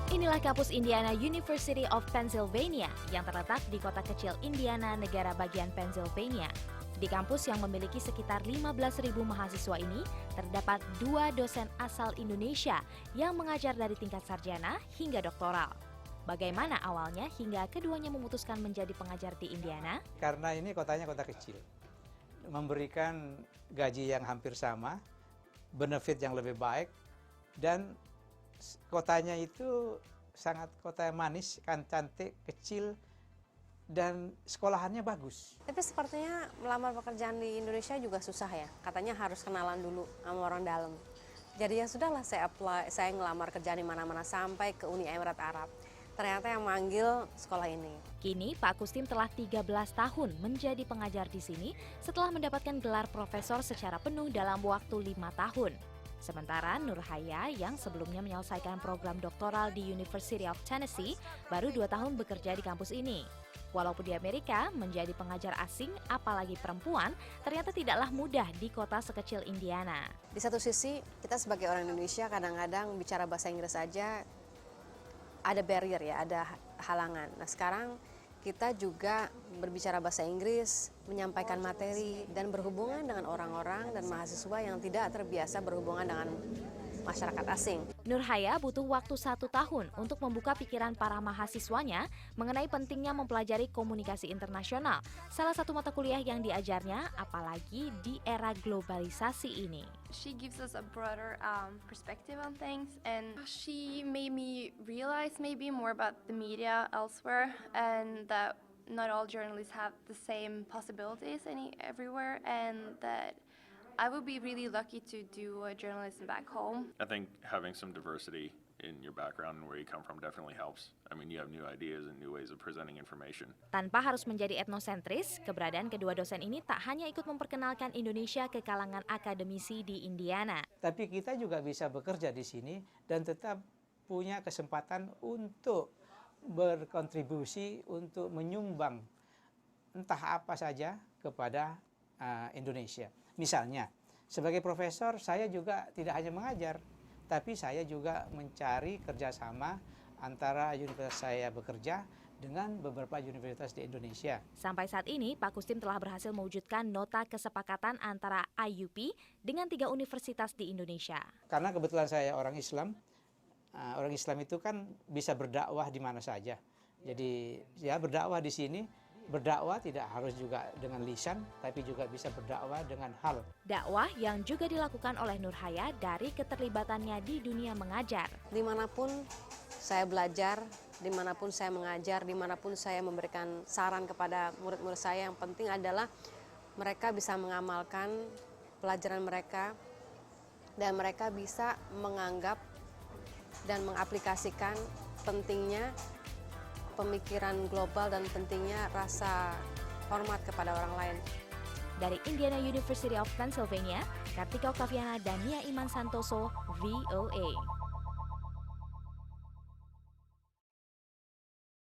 Inilah kampus Indiana University of Pennsylvania yang terletak di kota kecil Indiana, negara bagian Pennsylvania. Di kampus yang memiliki sekitar 15.000 mahasiswa ini, terdapat 2 dosen asal Indonesia yang mengajar dari tingkat sarjana hingga doktoral. Bagaimana awalnya hingga keduanya memutuskan menjadi pengajar di Indiana? Karena ini kotanya kota kecil, memberikan gaji yang hampir sama, benefit yang lebih baik, dan kotanya itu sangat kota yang manis, kan cantik, kecil, dan sekolahannya bagus. Tapi sepertinya melamar pekerjaan di Indonesia juga susah ya. Katanya harus kenalan dulu sama orang dalam. Jadi ya sudahlah, saya ngelamar kerjaan di mana-mana sampai ke Uni Emirat Arab. Ternyata yang manggil sekolah ini. Kini Pak Kustim telah 13 tahun menjadi pengajar di sini setelah mendapatkan gelar profesor secara penuh dalam waktu 5 tahun. Sementara Nur Haya yang sebelumnya menyelesaikan program doktoral di University of Tennessee baru 2 tahun bekerja di kampus ini. Walaupun di Amerika menjadi pengajar asing, apalagi perempuan, ternyata tidaklah mudah di kota sekecil Indiana. Di satu sisi, kita sebagai orang Indonesia kadang-kadang bicara bahasa Inggris saja ada barrier ya, ada halangan. Nah sekarang kita juga berbicara bahasa Inggris, menyampaikan materi, dan berhubungan dengan orang-orang dan mahasiswa yang tidak terbiasa berhubungan dengan masyarakat asing. Nur Haya butuh waktu 1 tahun untuk membuka pikiran para mahasiswanya mengenai pentingnya mempelajari komunikasi internasional, salah satu mata kuliah yang diajarnya, apalagi di era globalisasi ini. She gives us a broader perspective on things, and she made me realize maybe more about the media elsewhere, and that not all journalists have the same possibilities everywhere, and that I would be really lucky to do journalism back home. I think having some diversity in your background and where you come from definitely helps. I mean, you have new ideas and new ways of presenting information. Tanpa harus menjadi etnosentris, keberadaan kedua dosen ini tak hanya ikut memperkenalkan Indonesia ke kalangan akademisi di Indiana. Tapi kita juga bisa bekerja di sini dan tetap punya kesempatan untuk berkontribusi, untuk menyumbang entah apa saja kepada Indonesia. Misalnya, sebagai profesor saya juga tidak hanya mengajar, tapi saya juga mencari kerjasama antara universitas saya bekerja dengan beberapa universitas di Indonesia. Sampai saat ini, Pak Kustim telah berhasil mewujudkan nota kesepakatan antara IUP dengan 3 universitas di Indonesia. Karena kebetulan saya orang Islam itu kan bisa berdakwah di mana saja. Jadi ya berdakwah di sini, berdakwah tidak harus juga dengan lisan, tapi juga bisa berdakwah dengan hal. Dakwah yang juga dilakukan oleh Nur Haya dari keterlibatannya di dunia mengajar. Dimanapun saya belajar, dimanapun saya mengajar, dimanapun saya memberikan saran kepada murid-murid saya, yang penting adalah mereka bisa mengamalkan pelajaran mereka dan mereka bisa menganggap dan mengaplikasikan pentingnya pemikiran global dan pentingnya rasa hormat kepada orang lain. Dari Indiana University of Pennsylvania, Kartika Oktaviana dan Nia Iman Santoso, VOA.